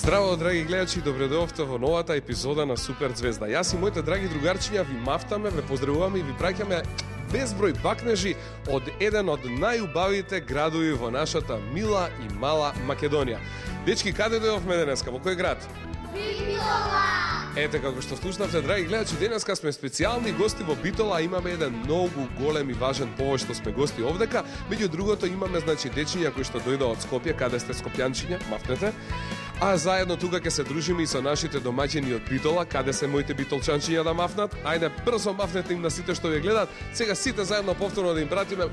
Здраво, драги гледачи, добредојавте во новата епизода на Супер Звезда. Јас и моите драги другарчиња ви мафтаме, ве поздравуваме и ви праќаме безброј бакнежи од еден од најубавите градови во нашата мила и мала Македонија. Дечки, каде дојдовме денеска? Во кој град? Битола! Ете, како што слушнавте, драги гледачи, денеска сме специјални гости во Битола, имаме еден многу голем и важен повод што сме гости овдека. Меѓу другото имаме, дечиња кои што дојдоа од Скопје, каде сте скопјанчиња, мафнете. А заедно тука ќе се дружиме и со нашите домаќини од Битола, каде се моите битолчанчиња да мафнат. Ајде, брзо мафнете им на сите што ве гледат. Сега сите заедно повторно да им пратиме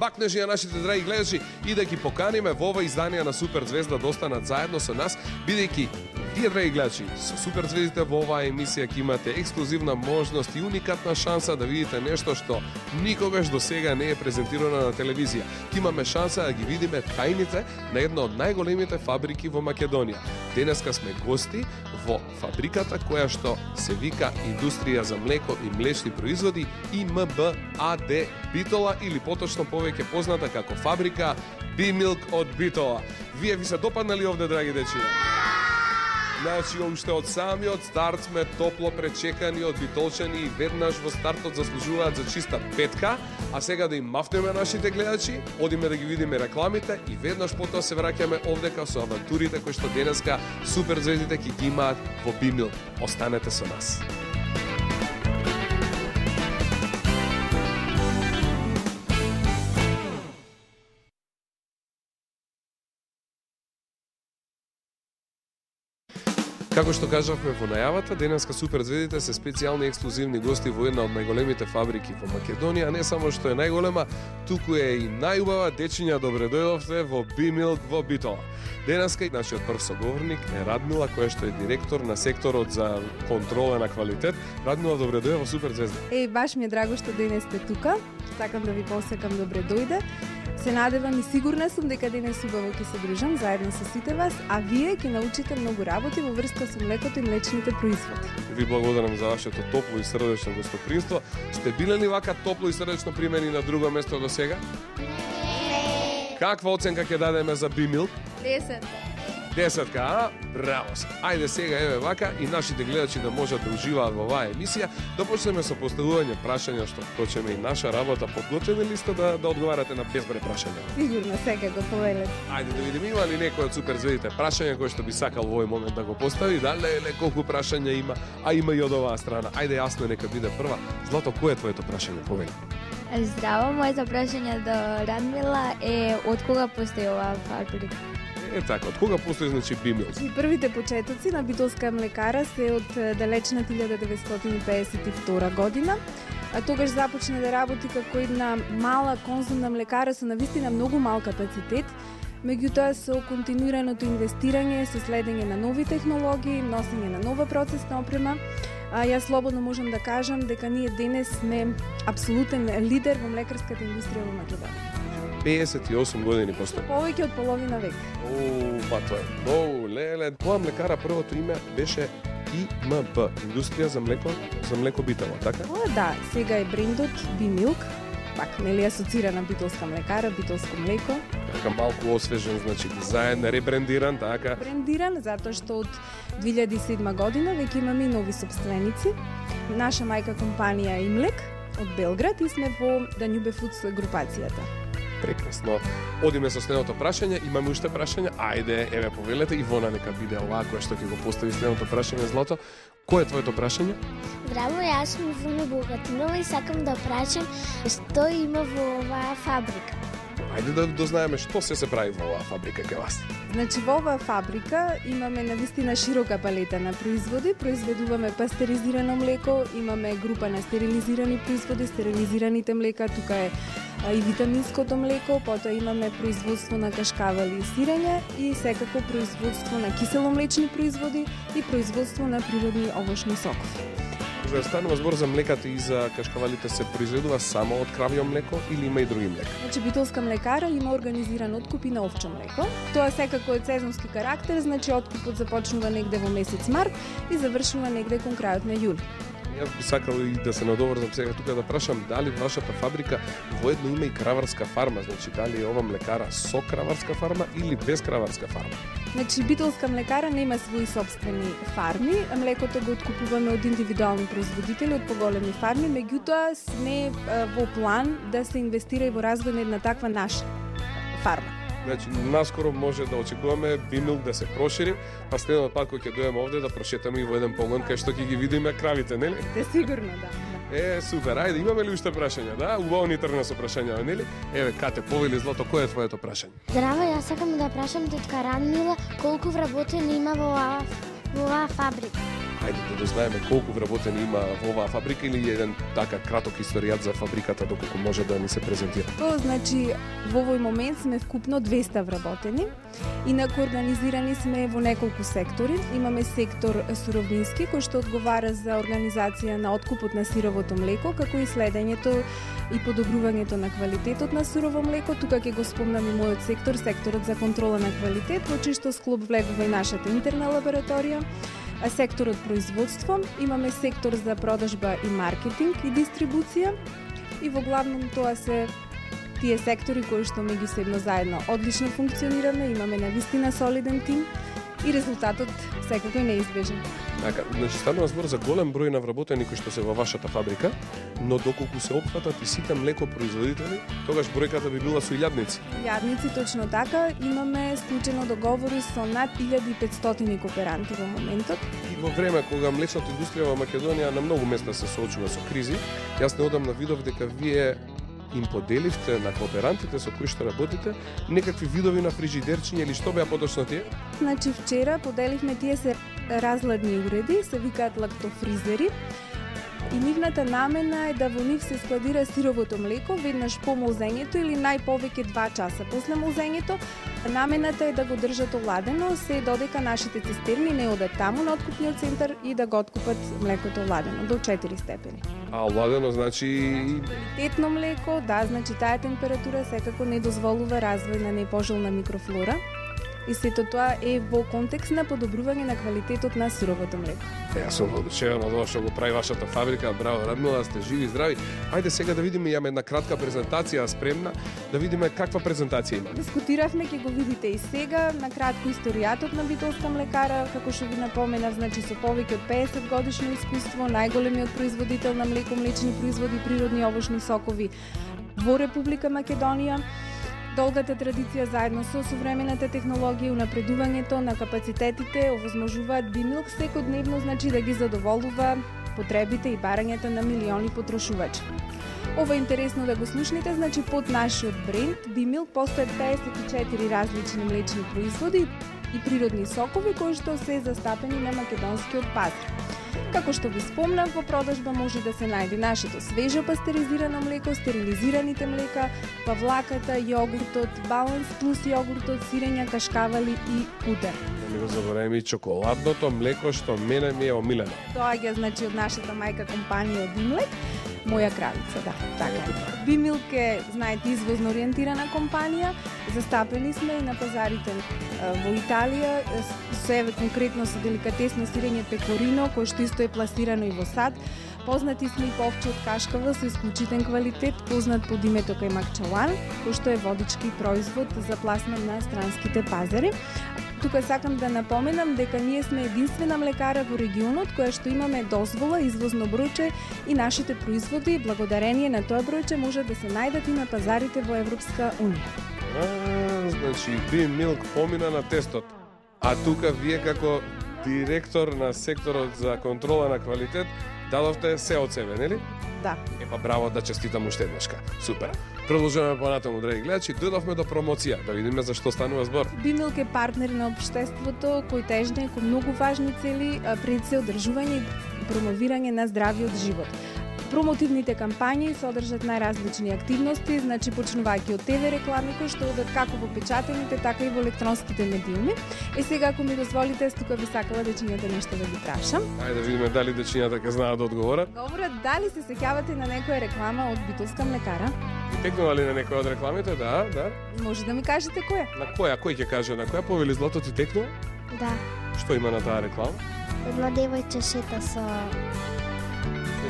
бакнежи на нашите драги гледачи и да ги поканиме во ова издание на Супер Звезда да останат заедно со нас, бидејќи вие, драги гледачи, со Супер Звездите во оваа емисија ќе имате ексклузивна можност и уникатна шанса да видите нешто што никогаш до сега не е презентирано на телевизија. Ќе имаме шанса да ги видиме тајните на една од најголемите фабрики во Македонија. Денеска сме гости во фабриката која што се вика Индустрија за млеко и млечни производи ИМБ-АД Битола, или поточно повеќе позната како фабрика B-Milk од Битола. Вие ви се допаднали овде, драги дечиња? Значи, уште од самиот старт сме топло пречекани од битолчани и веднаш во стартот заслужуваат за чиста петка, а сега да им мафнеме нашите гледачи, одиме да ги видиме рекламите и веднаш потоа се враќаме овдека со авантурите кои што денеска Супер Звездите ќе ги имаат во B-Milk. Останете со нас. Како што кажавме во најавата, денеска Супер Звездите се специјални ексклузивни гости во една од најголемите фабрики во Македонија, не само што е најголема, туку е и најубава. Дечиња, добре дојдовте во B-Milk во Битола. Денеска нашиот прв соговорник е Радмила, која што е директор на секторот за контрола на квалитет. Радмила, добре дојде во Супер Звезда. Баш ми е драго што денес сте тука. Сакам да ви посекам добре дојде. Се надевам и сигурна сум дека денес убаво ќе се дружам заедно со сите вас, а вие ќе научите многу работи во врска со млекото и млечните производи. Ви благодарам за вашето топло и срдечно гостопримство. Сте биле ли вака топло и срдечно примени на друго место до сега? Не! Каква оценка ќе дадеме за B-Milk? 10. 10, а? Браво! Ајде сега, еве вака, и нашите гледачи да можат да уживаат во оваа емисија, да почнеме со поставување прашања, што впрочем и наша работа. Подготвени ли сте да одговарате на безброј прашања? Сигурно, секако повелете. Ајде да видиме, има ли некој од Супер Звездите прашања кој што би сакал во овој момент да го постави? Да, леле, колку прашања има, а има и од оваа страна. Ајде, јасно, нека биде прва. Злато, кој е твоето прашање? Повели. Здраво, моето прашање до Радмила е од кога постои оваа фабрика? Така, од кога постои значи B-Milk? Првите почетоци на битолска млекара се од далечна 1952 година. Тогаш започна да работи како една мала конзумна млекара со навистина многу мал капацитет. Меѓутоа, со континуираното инвестирање, со следење на нови технологии, носење на нова процесна опрема, јас слободно можам да кажам дека ние денес сме апсолутен лидер во млекарската индустрија во Македонија. 58 години постои. Повеќе од половина век. Па тоа е многу, леле. Тоа млекара првото име беше ИМБ, Индустрија за млеко Битола, така? Да, сега е брендот B-Milk, пак нели асоцирана битолска млекара, битолско млеко. Така малку освежен, значи дизајн, ребрендиран, така? Брендиран, затоа што од 2007 година веќе имаме и нови собственици. Наша мајка компанија Имлек од Белград и сме во Danube Foods групацијата. Прекрасно. Одиме со следното прашање, имаме уште прашања. Ајде, еве повелете, Ивона нека биде оваа која што ќе го постави следното прашање. Злато, кој е твоето прашање? Здраво, јас сум Ивона Богатинова и сакам да прашам што има во оваа фабрика. Ајде да дознаеме што се прави во оваа фабрика кај вас. Значи, во оваа фабрика имаме навистина широка палета на производи. Произведуваме пастеризирано млеко, имаме група на стерилизирани производи, стерилизираните млека, тука е и витаминското млеко, потоа имаме производство на кашкавали и сирење и секако производство на киселомлечни производи и производство на природни овошни сокови. Кога станува збор за млеката и за кашкавалите, се произведува само од кравјо млеко или има и други млека? Значи, битолска млекара има организиран откуп и на овчо млеко. Тоа секако е сезонски карактер, значи откупот започнува негде во месец март и завршува негде кон крајот на јули. Јас би сакал и да се надоврзам сега тука да прашам дали вашата фабрика воедно има и краварска фарма, значи дали е ова млекара со краварска фарма или без краварска фарма? Значи, битолска млекара нема своји собствени фарми, а млекото го откупуваме од индивидуални производители, од поголеми фарми, меѓутоа сме во план да се инвестира и во развој на една таква наша фарма. Значи, наскоро може да очекуваме Бимилк да се прошири, па следниот пат кога ќе дојдеме овде да прошетаме и во еден погон кај што ќе ги видиме кравите, нели? Те сигурно, да. Супер, ајде, имаме ли уште прашања, да? Убаво ни тргна со прашања, нели? Еве, Кате, повели Злато, кој е твоето прашање? Здраво, јас сакам да прашам тетка Радмила колку вработени има во оваа фабрика. Ајде да дознаеме колку вработени има во оваа фабрика или еден така краток историјат за фабриката доколку може да ни се презентира. Значи, во овој момент сме вкупно 200 вработени. Инаку организирани сме во неколку сектори. Имаме сектор суровински кој што одговара за организација на откупот на сировото млеко, како и следењето и подобрувањето на квалитетот на сурово млеко. Тука ќе го спомнам и мојот сектор, секторот за контрола на квалитет, во чиј што склоп влегува и нашата интерна лабораторија. А секторот производство, имаме сектор за продажба и маркетинг и дистрибуција и во главном тоа се тие сектори кои што меѓусебно заедно одлично функционираме, имаме навистина солиден тим и резултатот секако е неизбежен. Така, значи станува збор за голем број на вработени кои што се во вашата фабрика, но доколку се опфатат и сите млекопроизводители, тогаш бројката би била со илјадници. Илјадници, точно така, имаме склучено договори со над 1500 кооперанти во моментот. И во време кога млечната индустрија во Македонија на многу места се соочува со кризи, јас неодамна видов дека вие им поделивте на кооперантите со кои што работите некакви видови на фрижидерчиња или што беа поточно тие? Значи вчера поделивме тие се разладни уреди, се викаат лактофризери. И нивната намена е да во нив се складира сировото млеко веднаш по молзењето или најповеќе 2 часа после молзењето. Намената е да го држат оладено, се додека нашите цистерни не одат таму на откупниот центар и да го откупат млекото оладено до 4 степени. А оладено значи Квалитетно млеко, да, значи таа температура секако не дозволува развој на непожелна микрофлора. И сето тоа е во контекст на подобрување на квалитетот на суровото млеко. Јас сум одушевен од ова што го прави вашата фабрика. Браво, Радмила, сте живи и здрави. Ајде сега да видиме, имаме една кратка презентација спремна, да видиме каква презентација има. Дискутиравме, ќе го видите и сега, на кратко историјатот на битолска млекара, како што ви напоменав, значи со повеќе од 50 годишно искуство, најголемиот производител на млеко, млечни производи, природни овошни сокови во Република Македонија. Долгата традиција заедно со современата технологија и унапредувањето на капацитетите овозможуваат Бимилк секојдневно, значи да ги задоволува потребите и барањата на милиони потрошувачи. Ова е интересно да го слушнете, значи под нашиот бренд Бимилк постојат 54 различни млечни производи и природни сокови кои што се застапени на македонскиот пазар. Како што ви спомнав, во продажба може да се најде нашето свежо пастеризирано млеко, стерилизираните млека, павлаката, јогуртот, баланс плюс јогуртот, сирења, кашкавали и пудер. Не го забораваме и чоколадното млеко што мене ми е омилено. Доаѓа значи од нашата мајка компанија Бимлек, моја кравица, да, така. Бимилк е, знаете, извозно ориентирана компанија. Застапени сме и на пазарите во Италија, се конкретно со деликатесно сирење пекорино, кој што исто е пласирано и во САД. Познати сме и по овче од кашкава со исклучителен квалитет, познат под името Кајмакчалан, кој што е водички производ за пласман на странските пазари. Тука сакам да напоменам дека ние сме единствена млекара во регионот која што имаме дозвола извозно бројче и нашите производи благодарение на тоа бројче може да се најдат и на пазарите во Европска унија. Значи Бимилк помина на тестот. А тука вие како директор на секторот за контрола на квалитет дадовте се од себе, нели? Да. Епа браво, да честитам уште еднашка. Супер. Продолжуваме понатаму, драги гледачи, дојдовме до промоција, да видиме за што станува збор. Бимилк е партнер на општеството кој тежне кон многу важни цели, пред се одржување и промовирање на здравиот живот. Промотивните кампањи содржат најразлични активности, значи почнувајќи од ТВ реклами кои што одат како во печатените, така и во електронските медиуми. Сега, ако ми дозволите, тука би сакала дечињата нешто да ги прашам. Ајде да видиме дали дечињата ќе знаат да одговорат. Говорат, дали се сеќавате на некоја реклама од битолска млекара? Текнува ли на некој од рекламите? Да, да. Може да ми кажете која? На која? Кој ќе каже на која? Повели Злато ти текнува? Да. Што има на таа реклама? Една девојче шета со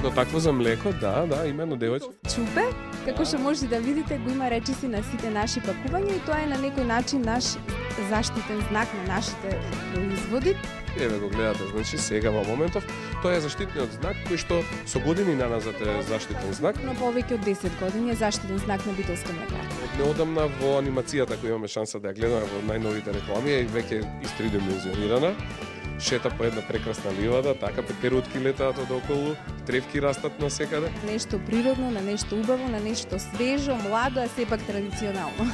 Едно такво за млеко, да, именно девојче. Чупе, како што можете да видите, го има речиси на сите наши пакувања и тоа е на некој начин наш заштитен знак на нашите производи. Еве го гледате, значи сега во моментов, тоа е заштитниот знак кој што со години наназад е заштитен знак. Но повеќе од 10 години е заштитен знак на битолска млекара. Од неодамна во анимацијата која имаме шанса да ја гледаме во најновите реклами е веќе истридимензионирана. Шета по една прекрасна ливада, така пеперутки летаат од околу, тревки растат на секаде. Нешто природно, на нешто убаво, на нешто свежо, младо, а сепак традиционално.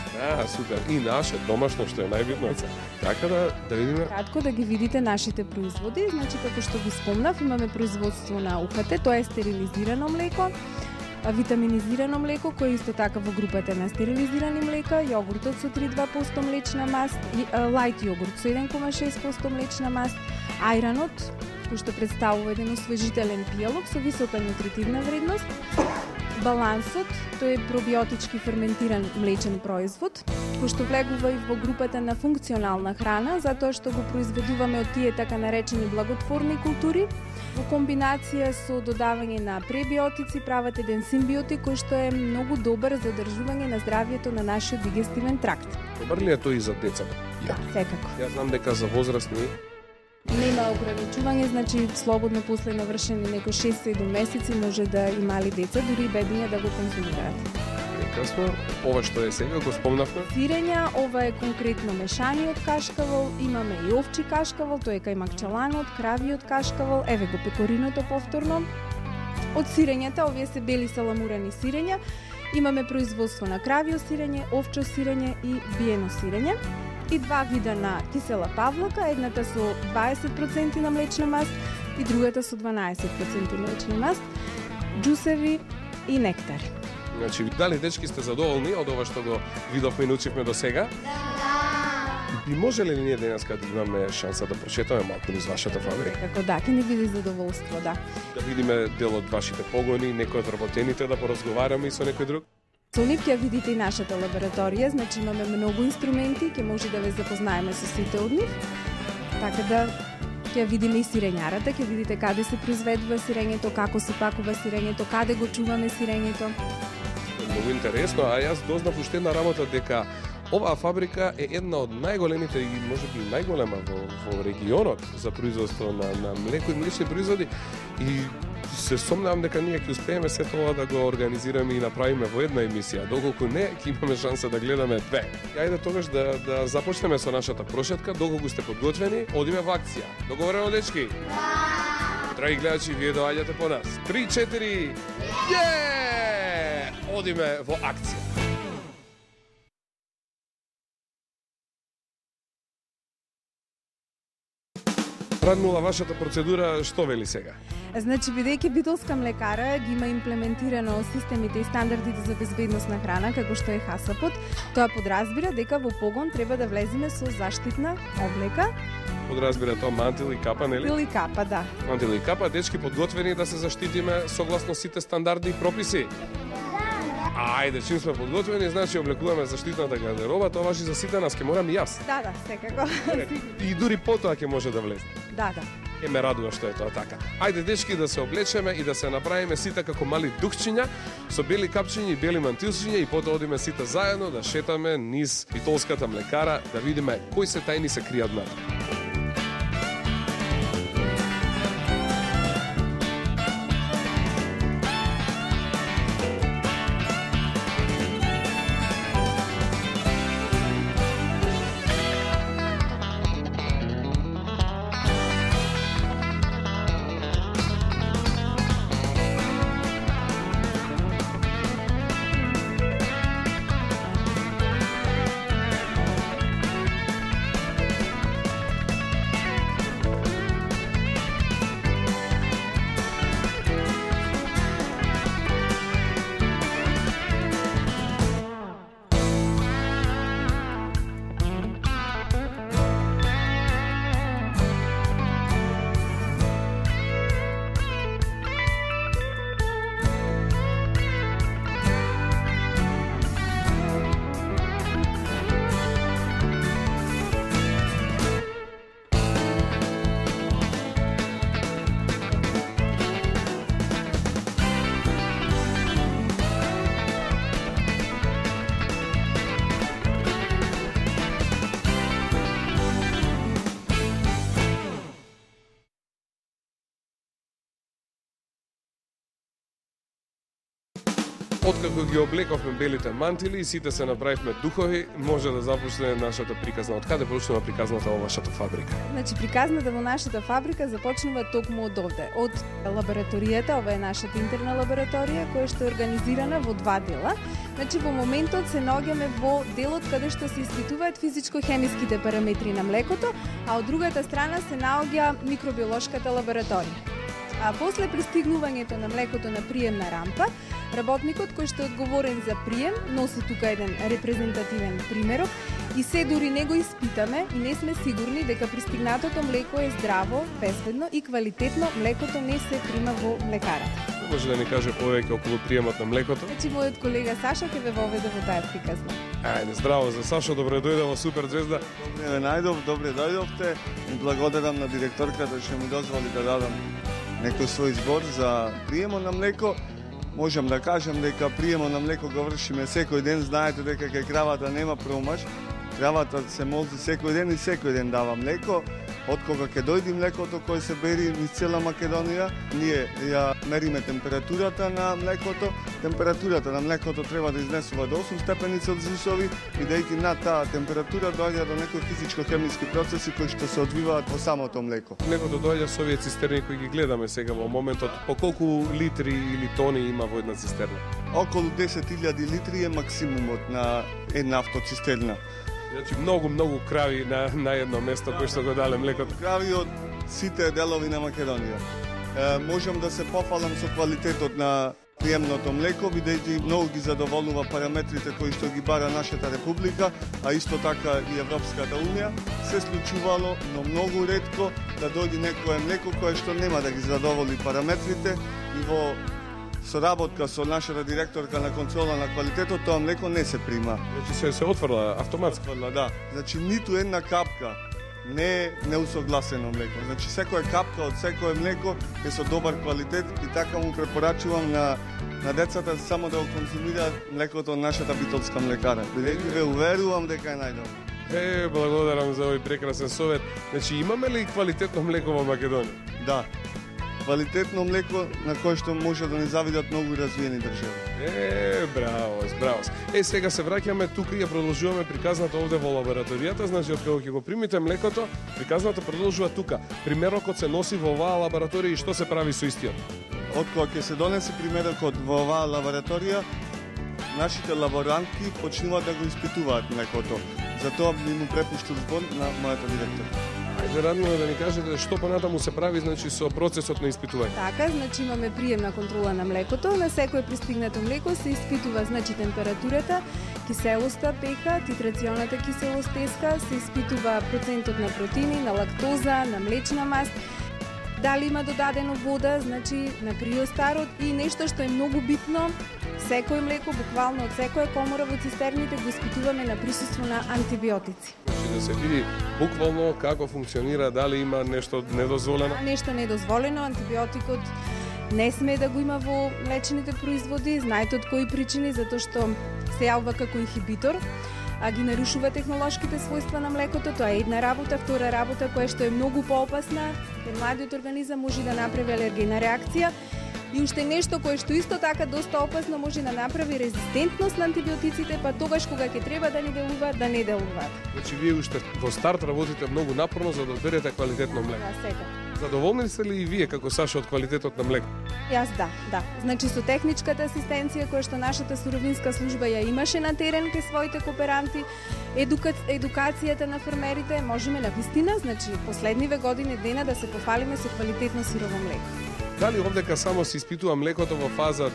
Супер. И наше домашно што е најбитно. Така да видиме. Кратко да ги видите нашите производи, значи како што ви спомнав, имаме производство на УХТ, тоа е стерилизирано млеко, витаминизирано млеко, кој исто така во групата на стерилизирани млека, јогуртот со 3,2% млечна маст, лајт јогурт со 1,6% млечна маст, ајранот, кој што представува еден освежителен пијалок со висока нутритивна вредност, балансот, тој е пробиотички ферментиран млечен производ, кој што влегува и во групата на функционална храна, затоа што го произведуваме од тие така наречени благотворни култури, во комбинација со додавање на пребиотици прават еден симбиотик кој што е многу добар за одржување на здравјето на нашиот дигестивен тракт. Добар ли е тој и за децата? Да, секако. Јас знам дека за возрастни нема ограничување, значи слободно после навршени некои 6-7 месеци може да имали деца, дури и бебиња да го конзумираат. Прекрасно. Ова што е сега го спомнавме. Сирења, ова е конкретно мешаниот кашкавал, имаме и овчи кашкавал, тој е кајмакчаланот, кравиот кашкавал, еве го пекориното повторно. Од сирењата, овие се бели саламурани сирења, имаме производство на кравио сирење, овчо сирење и биено сирење. И два вида на кисела павлака, едната со 20% на млечна маст и другата со 12% млечна маст, џусеви и нектар. Значи, дали дечки сте задоволни од ова што го видовме и научивме до сега? Да! Би можеле ли ние денеска да имаме шанса да прошетаме малку низ вашата фабрика? Како да, ќе ни биде задоволство, да. Да видиме дел од вашите погони, некои од работените, да поразговараме и со некој друг? Со нив ќе видите и нашата лабораторија, значи имаме многу инструменти, ќе може да ве запознаеме со сите од нив. Така да ќе видиме и сирењарата, ќе видите каде се произведува сирењето, како се пакува сирењето, каде го чуваме сирењето. Многу интересно, а јас дознав уште една работа дека оваа фабрика е една од најголемите и можеби најголема во регионот за производство на млеко и млечни производи и се сомневам дека ние ќе успееме се тоа да го организираме и направиме во една емисија. Доколку не, ќе имаме шанса да гледаме две. Ајде тогаш да започнеме со нашата прошетка. Доколку сте подготвени, одиме во акција. Договорено, дечки? Да! Драги гледачи, вие доаѓате по нас. 3-4. Одиме во акција. Радмила, вашата процедура што вели сега? Значи, бидејќи битолска млекара ги има имплементирано системите и стандардите за безбедност на храна, како што е ХАСАПот, тоа подразбира дека во погон треба да влеземе со заштитна облека. Подразбира тоа мантил и капа, нели? Мантил и капа, да. Мантил и капа, дечки подготвени да се заштитиме согласно сите стандарди и прописи? Ајде, чим сме подготвени, значи облекуваме заштитната гардероба, тоа важи за сите нас, ќе морам и јас. Да, секако. И дури потоа ќе може да влезе. Да. Ме радува што е тоа така. Ајде, дечки, да се облечеме и да се направиме сите како мали духчиња, со бели капчиња и бели мантилчиња и потоа одиме сите заедно да шетаме низ битолската млекара, да видиме кои се тајни се кријат внатре. Откако ги облековме белите мантили и сите се направивме духови, може да започне нашата приказна. Од каде почнува приказната во вашата фабрика? Значи, приказната во нашата фабрика започнува токму од овде, од лабораторијата. Ова е нашата интерна лабораторија, која што е организирана во два дела. Значи, во моментот се наоѓаме во делот каде што се испитуваат физичко-хемиските параметри на млекото, а од другата страна се наоѓа микробиолошката лабораторија. А после пристигнувањето на млекото на приемна рампа, работникот кој што е одговорен за прием носи тука еден репрезентативен примерок и се дури не го испитаме и не сме сигурни дека пристигнатото млеко е здраво, безбедно и квалитетно, млекото не се прима во млекарата. Може да ни каже повеќе околу приемот на млекото? Значи, мојот колега Сашо ќе ве воведе во таа приказна. Ајде, здраво за Сашо, добре дојде во Супер Звезда. Добре најдов, добре дојдовте. Благодарам на директорката што ми дозволи да дадам некој свој збор за приемот на млеко. Можам да кажам дека приемот на млеко го вршиме секој ден. Знаете дека кај кравата нема промаш. Кравата се молзи секој ден и секој ден дава млеко. Од кога ќе дојде млекото кој се бери низ цела Македонија, ние ја мериме температурата на млекото. Температурата на млекото треба да изнесува до 8 степени Целзиусови, бидејќи над таа температура доаѓа до некои физичко-хемиски процеси кои што се одвиваат во самото млеко. Млекото доаѓа со овие цистерни кои ги гледаме сега во моментот. По колку литри или тони има во една цистерна? Околу 10.000 литри е максимумот на една автоцистерна. Значи многу крави на едно место кој што го дале млекото. Крави од сите делови на Македонија. Можам да се пофалам со квалитетот на приемното млеко, бидејќи многу ги задоволува параметрите кои што ги бара нашата република, а исто така и Европската унија. Се случувало, но многу ретко да дојде некое млеко кое што нема да ги задоволи параметрите и во соработка со нашата директорка на контрола на квалитетот, тоа млеко не се прима. Значи се отфрла автоматски? Отфрла, да. Значи ниту една капка не е неусогласено млеко. Значи секоја капка од секое млеко е со добар квалитет и така му препорачувам на децата само да го конзумираат млекото од нашата битолска млекара. Бидејќи ве уверувам дека е најдобро. Благодарам за овој прекрасен совет. Значи имаме ли квалитетно млеко во Македонија? Да. Квалитетно млеко на кое што може да ни завидат многу развиени држави. Браво. Сега се враќаме тука и ја продолжуваме приказната овде во лабораторијата. Значи, откако ќе го примите млекото, приказната продолжува тука. Примерокот се носи во оваа лабораторија и што се прави со истиот? Откако ќе се донесе примерокот во оваа лабораторија, нашите лаборантки почнуваат да го испитуваат млекото. Затоа би му препуштил збор на мојата директорка. Ајде, Радмила, да ни кажете што понатаму се прави, значи, со процесот на испитување. Така, значи имаме приемна контрола на млекото. На секое пристигнато млеко се испитува, значи, температурата, киселоста, pH, титрационата киселост теска, се испитува процентот на протеини, на лактоза, на млечна маст, дали има додадено вода, значи на криостарот и нешто што е многу битно, секој млеко, буквално од секоја комора во цистерните го испитуваме на присуство на антибиотици. Значи да се види буквално како функционира, дали има нешто недозволено? Нешто недозволено, антибиотикот не сме да го има во млечните производи, знаете од кои причини, затоа што се јавува како инхибитор, а ги нарушува технолошките својства на млекото. Тоа е една работа, втора работа која што е многу поопасна, кај младиот организам може да направи алергена реакција. И уште нешто кое што исто така доста опасно може да направи резистентност на антибиотиците, па тогаш кога ќе треба да ни делуваат, да не делуваат. Значи вие уште во старт работите многу напорно за да одберете квалитетно млеко. Да, сега. Задоволни сте ли и вие како Сашо од квалитетот на млеко? Јас да. Значи со техничката асистенција која што нашата суровинска служба ја имаше на терен кај своите кооперанти, едукацијата на фермерите, можеме на вистина, значи последниве години дена да се пофалиме со квалитетно сирово млеко. Дали овдека само се испитува млекото во фаза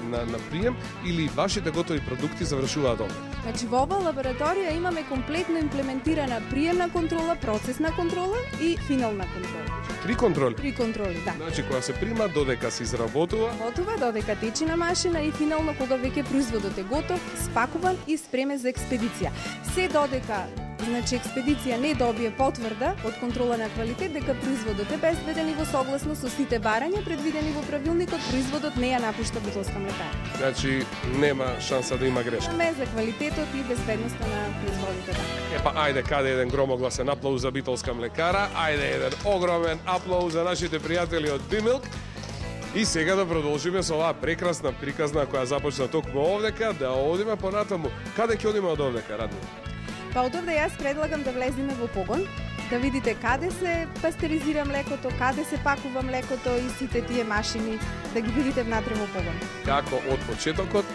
на прием или вашите готови продукти завршуваат овде? Значи во оваа лабораторија имаме комплетно имплементирана приемна контрола, процесна контрола и финална контрола. Три контроли? Три контроли, да. Значи кога се прима додека се изработува? Готова, додека течи на машина и финално кога веќе производот е готов, спакуван и спремен за експедиција. Се додека значи експедиција не добие потврда од контрола на квалитет дека производот е безбеден и во согласност со сите барања предвидени во правилникот, производот не ја напушта битолска млекара. Значи нема шанса да има грешка. Ме за квалитетот и безбедноста на производите. Епа ајде каде еден громогласен аплауз за битолска млекара, ајде еден огромен аплауз за нашите пријатели од Бимилк. И сега да продолжиме со оваа прекрасна приказна која започна токму овдека, да одиме понатаму. Каде ќе одиме од овдека, Радмила? Па од овде јас предлагам да влеземе во погон, да видите каде се пастеризира млекото, каде се пакува млекото и сите тие машини, да ги видите внатре во погон. Како од почетокот,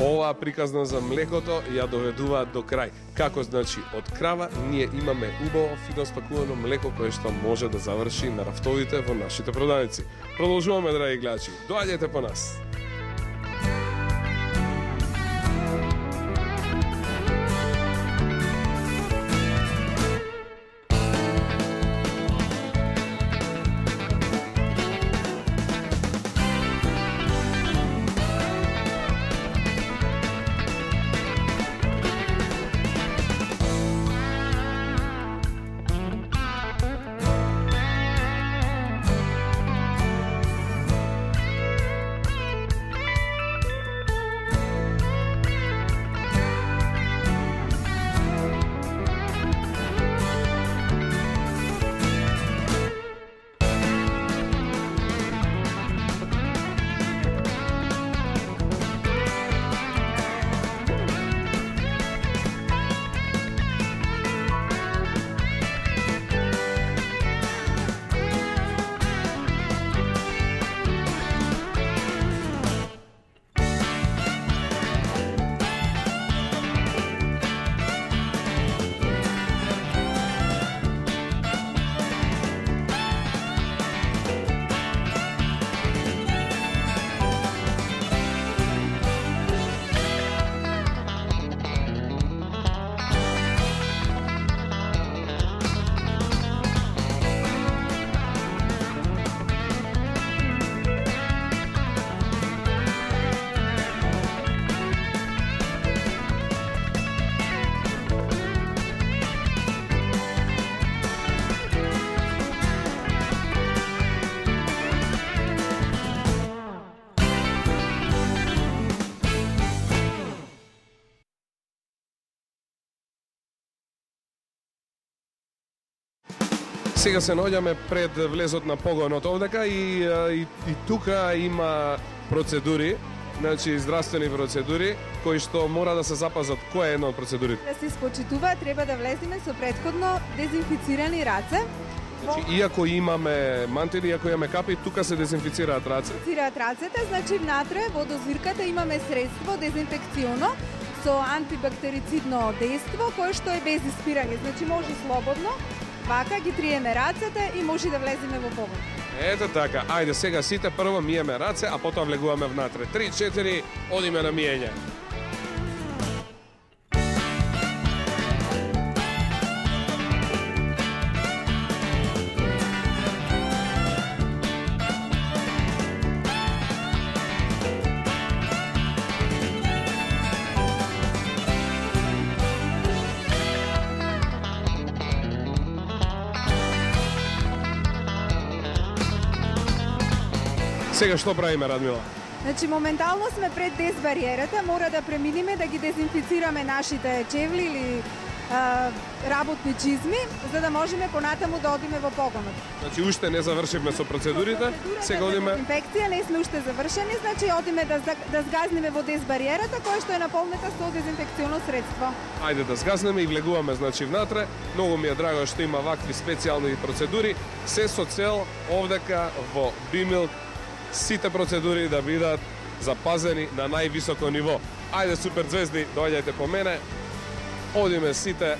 оваа приказна за млекото ја доведува до крај. Како значи од крава ние имаме убаво фино спакувано млеко кое што може да заврши на рафтовите во нашите продавници. Продолжуваме, драги гледачи. Доаѓајте по нас. Сега се наоѓаме пред влезот на погонот овдека и тука има процедури, значи здравствени процедури кои што мора да се запазат. Која е една од процедурите? Да се спочитува, треба да влеземе со претходно дезинфицирани раце. Значи, иако имаме мантили, иако имаме капи, тука се дезинфицираат раце. Дезинфицираат рацете, значи внатре во дозвирката имаме средство дезинфекционо со антибактерицидно дејство кое што е без испирање, значи може слободно. Вака ги триеме рацете и може да влеземе во погон. Ето така, ајде сега сите прво миеме раце, а потоа влегуваме внатре. 3-4, одиме на миење. Сега што правиме, Радмила? Значи, моментално сме пред дезбариерата, мора да преминиме да ги дезинфицираме нашите чевли или работни чизми, за да можеме понатаму да одиме во погонот. Значи, уште не завршивме со процедурите, сега одиме... Инфекција не сме уште завршени, значи одиме да згазниме во дезбариерата, која што е наполнета со дезинфекционо средство. Ајде да згаснеме и влегуваме, значи, внатре. Многу ми е драго што има вакви специјални процедури, се со цел овдека во Бимилк сите процедури да бидат запазени на највисоко ниво. Ајде, суперзвезди, доаѓајте по мене. Одиме сите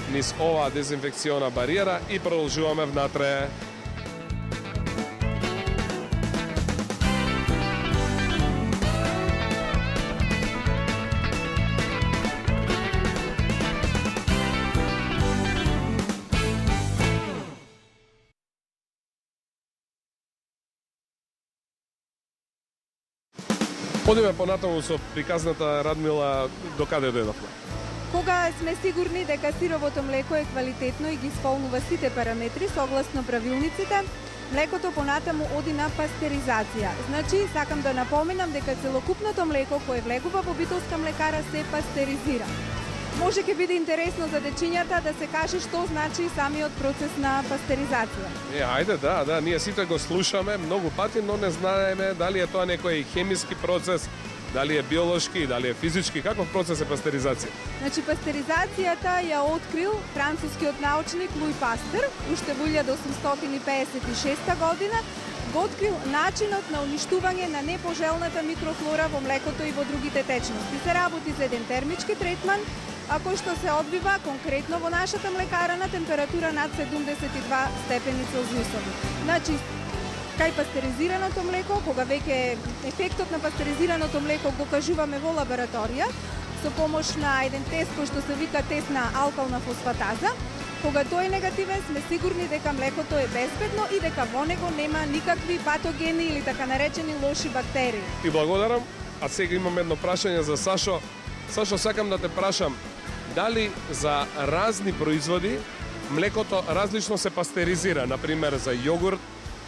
низ оваа дезинфекциона бариера и продолжуваме внатре. Одиме понатаму со приказната, Радмила, до каде дојдовме? Кога сме сигурни дека сировото млеко е квалитетно и ги исполнува сите параметри согласно правилниците, млекото понатаму оди на пастеризација. Значи, сакам да напоменам дека целокупното млеко кое влегува во битолска млекара се пастеризира. Може ќе биде интересно за дечињата да се каже што значи самиот процес на пастеризација. Ајде, да, ние сите го слушаме многу пати, но не знаеме дали е тоа некој хемиски процес, дали е биолошки, дали е физички, каков процес е пастеризација? Значи, пастеризацијата ја открил францускиот научник Луи Пастер уште во 1856 година, го открил начинот на уништување на непожелната микрофлора во млекото и во другите течности. Се работи за еден термички третман, а кој што се одбива конкретно во нашата млекара на температура над 72 степени Целзиусови. Значи, кај пастеризираното млеко, кога веќе ефектот на пастеризираното млеко го кажуваме во лабораторија, со помош на еден тест кој што се вика тест на алкална фосфатаза, кога тој е негативен, сме сигурни дека млекото е безбедно и дека во него нема никакви патогени или така наречени лоши бактерии. Ти благодарам, а сега имам едно прашање за Сашо. Сашо, сакам да те прашам, дали за разни производи млекото различно се пастеризира, например за јогурт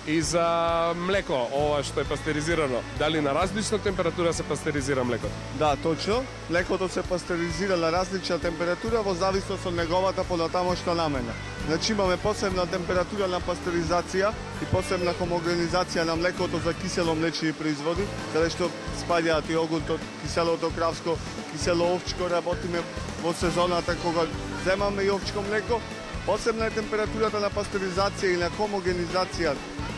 и за млеко, ова што е пастеризирано, дали на различна температура се пастеризира млекото? Да, точно. Млекото се пастеризира на различна температура во зависност од неговата понатамошна намена. Значи имаме посебна температура на пастеризација и посебна хомогенизација на млекото за кисело млечни производи, каде што спаѓаат јогуртот, киселото кравско, кисело овчко, работиме во сезоната кога земаме и овчко млеко. Посебна е температурата на пастеризација и на хомогенизација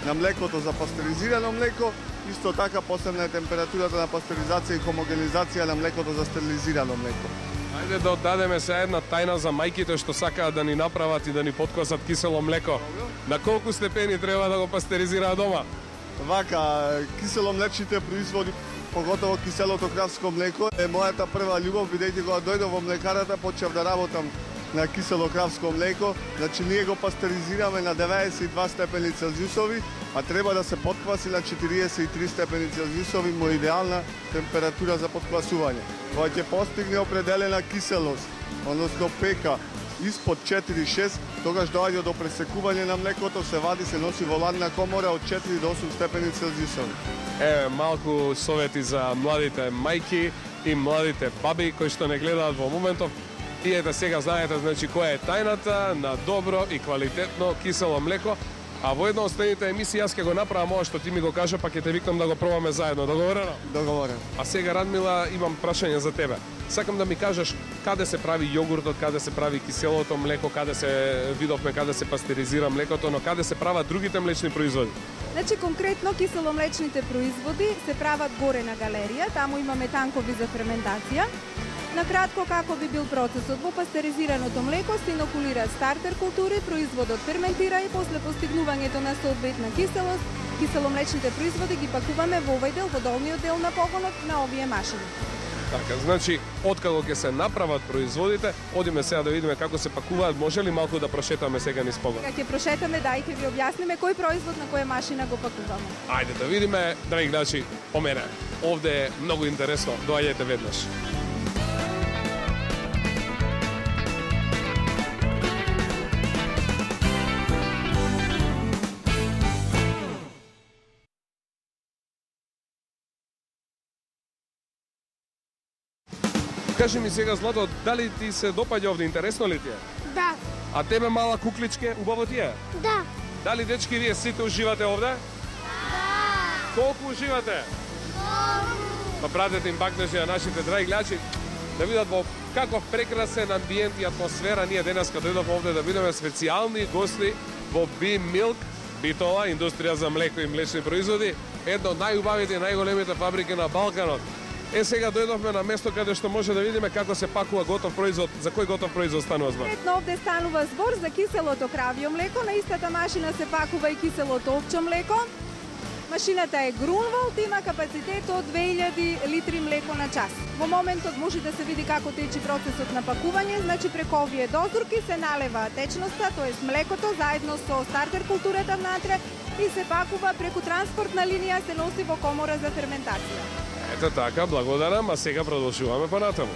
на млекото за пастеризирано млеко, исто така посебна е температурата на пастеризација и хомогенизација на млекото за стерилизирано млеко. Ајде да оддадеме се една тајна за мајките што сакаат да ни направат и да ни подкосат кисело млеко. На колку степени треба да го пастеризираат дома? Вака, киселомлечните производи, поготово киселото кравско млеко, е мојата прва љубов, бидејќи кога дојдов во млекарата, почнав да работам на кисело кравско млеко. Значи ние го пастеризираме на 92 степени Целзиусови, а треба да се подкваси на 43 степени Целзиусови, му идеална температура за подквасување. Кога ќе постигне определена киселост, односно пека, испод 4,6, тогаш доаѓа до пресекување на млекото, се вади, се носи во ладна комора од 4 до 8 степени Целзиусови. Малку совети за младите мајки и младите баби кои што не гледаат во моментов. И ете сега знаете значи која е тајната на добро и квалитетно кисело млеко. А во една од следните емисии јас ќе го направам ова што ти ми го кажа, па ќе те викнам да го пробаме заедно. Договорено? Договорено. А сега, Радмила, имам прашање за тебе. Сакам да ми кажеш каде се прави јогуртот, каде се прави киселото млеко, каде се видовме каде се пастеризира млекото, но каде се прават другите млечни производи? Значи, конкретно киселомлечните производи се прават горе на галерија, таму имаме танкови за ферментација. Накратко, како би бил процесот? Во пастеризираното млеко се инокулираат стартер култури, производот ферментира и после постигнувањето на соодветна киселост, киселомлечните производи ги пакуваме во овој дел, во долниот дел на погонот на овие машини. Така, значи, откако ќе се направат производите, одиме сега да видиме како се пакуваат. Може ли малку да прошетаме сега низ погон? Ќе прошетаме, да, и ќе ви објасниме кој производ на која машина го пакуваме. Ајде да видиме, драги гледачи, по мене. Овде е многу интересно. Доаѓајте веднаш. Кажи ми сега, Злато, дали ти се допаѓа овде? Интересно ли ти е? Да. А тебе, мала кукличке, убаво ти е? Да. Дали, дечки, вие сите уживате овде? Да. Колку уживате? Па пратете им бакнежи на нашите драги гледачи да видат во каков прекрасен амбиент и атмосфера ние денеска дојдовме овде да видиме специјални гости во B-Milk, Битола, индустрија за млеко и млечни производи, едно од најубавите и најголемите фабрики на Балканот. Сега дојдовме на место каде што може да видиме како се пакува готов производ. За кој готов производ станува збор? Конкретно овде станува збор за киселото кравјо млеко. На истата машина се пакува и киселото овчо млеко. Машината е Грунвалд, има капацитет од 2000 литри млеко на час. Во моментот може да се види како течи процесот на пакување, значи преку овие дозорки се налева течноста, тоест млекото заедно со стартер културата внатре и се пакува преку транспортна линија, се носи во комора за ферментација. Ето така, благодарам, а сега продолжуваме понатаму.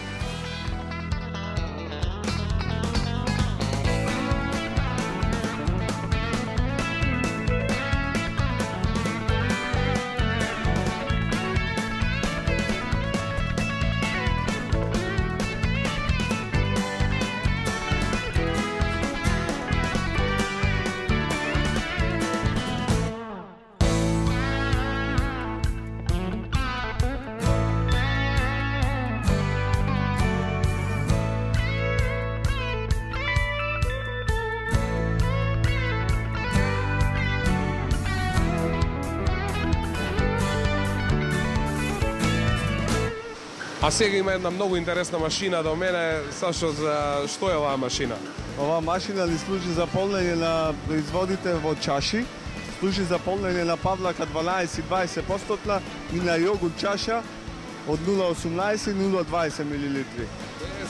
А сега има една многу интересна машина до мене. Сашо, за што е оваа машина? Оваа машина ни служи за полнење на производите во чаши, служи за полнење на павлака 12-20% и на јогурт чаша од 0,18 и 0,20 мл.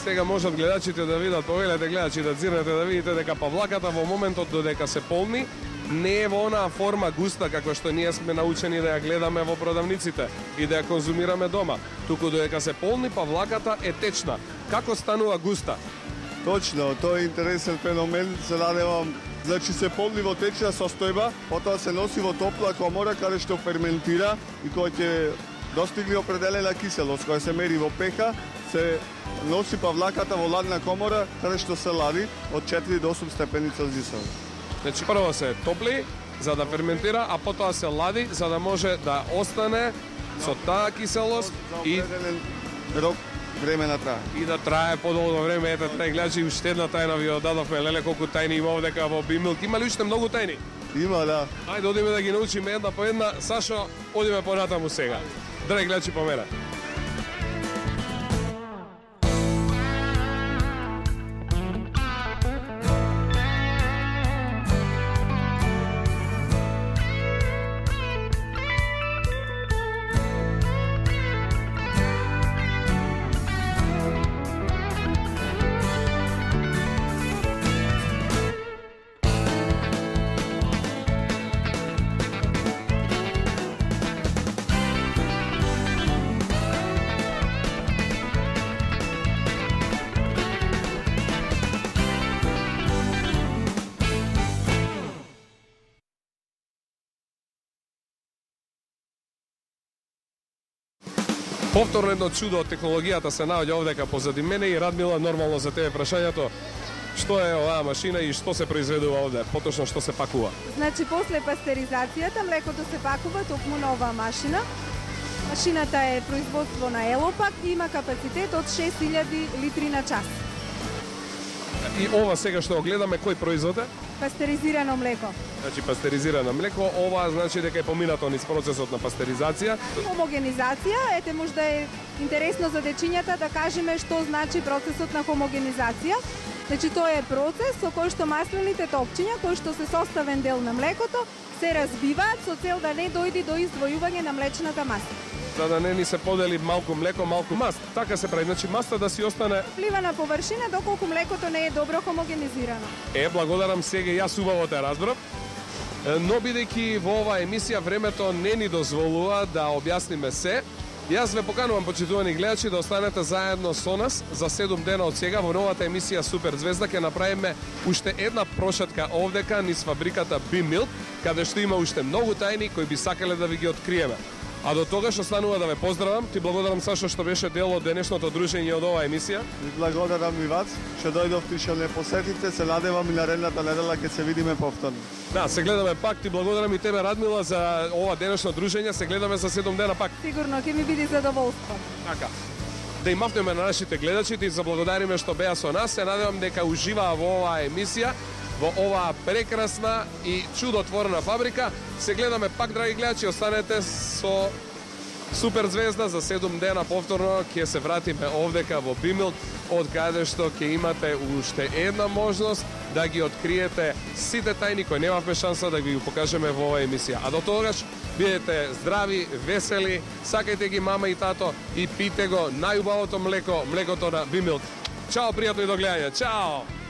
Сега можат гледачите да видат, повелете гледачи да дзирнете да видите дека павлаката во моментот додека се полни не е во онаа форма густа како што ние сме научени да ја гледаме во продавниците и да ја конзумираме дома. Туку додека се полни павлаката е течна. Како станува густа? Точно, тоа е интересен феномен, се надевам. Значи се полни во течна состојба, потоа се носи во топла комора каде што ферментира и кој ќе достигне определена киселост, која се мери во пеха, се носи павлаката во ладна комора каде што се лади од 4 до 8 степени Целзиусови. Значи прво се топли за да ферментира, а потоа се лади за да може да остане со таа киселост и рок време на трае. И да трае подолго време. Ете, гледачи, уште една тајна ви одадовме. Леле, колку тајни има овдека во Бимилк. Има ли уште многу тајни? Има, да. Ајде, одиме да ги научиме една по една. Сашо, одиме понатаму сега. Драги гледачи, по мене. Повторно едно чудо од технологијата се наоѓа овдека позади мене и Радмила, нормално за тебе прашањето. Што е оваа машина и што се произведува овде? Поточно што се пакува? Значи, после пастеризацијата, млекото се пакува токму на оваа машина. Машината е производство на Елопак и има капацитет од 6000 литри на час. И ова сега што го гледаме, кој производ е? Пастеризирано млеко. Значи пастеризирано млеко, ова значи дека е поминато низ процесот на пастеризација. Хомогенизација, ете можда е интересно за дечињата да кажеме што значи процесот на хомогенизација. Значи тоа е процес со кој што маслените топчиња, кои што се составен дел на млекото, се разбиваат со цел да не дојде до издвојување на млечната маса. За да не ни се подели малку млеко, малку маст. Така се прави, значи маста да си остане Влива на површина доколку млекото не е добро хомогенизирано. Благодарам, сега јас убаво те разбрав. Но бидејќи во оваа емисија времето не ни дозволува да објасниме се, јас ве поканувам, почитувани гледачи, да останете заедно со нас за 7 дена од сега во новата емисија Супер Звезда. Ќе направиме уште една прошетка овдека низ фабриката Бимилк, каде што има уште многу тајни кои би сакале да ви ги откриеме. А до тогаш останува да ве поздравам. Ти благодарам, Сашо, што беше дел од денешното дружење од оваа емисија. Ви благодарам и вас, што дојдовте, што не посетите, се надевам и наредната недела ќе се видиме повторно. Да, се гледаме пак. Ти благодарам и тебе, Радмила, за ова денешно дружење. Се гледаме за 7 дена пак. Сигурно ќе ми биде задоволство. Така. Да им мавнеме на нашите гледачи, и заблагодариме што беа со нас. Се надевам дека уживаа во оваа емисија, во оваа прекрасна и чудотворна фабрика. Се гледаме пак, драги гледачи, останете со Супер Звезда за 7 дена повторно. Ќе се вратиме овдека во Бимилк, од каде што ќе имате уште една можност да ги откриете сите тајни кои немавме шанса да ви покажеме во оваа емисија. А до тогаш бидете здрави, весели, сакајте ги мама и тато и пите го најубавото млеко, млекото на Бимилк. Чао, пријатно и до гледање. Чао!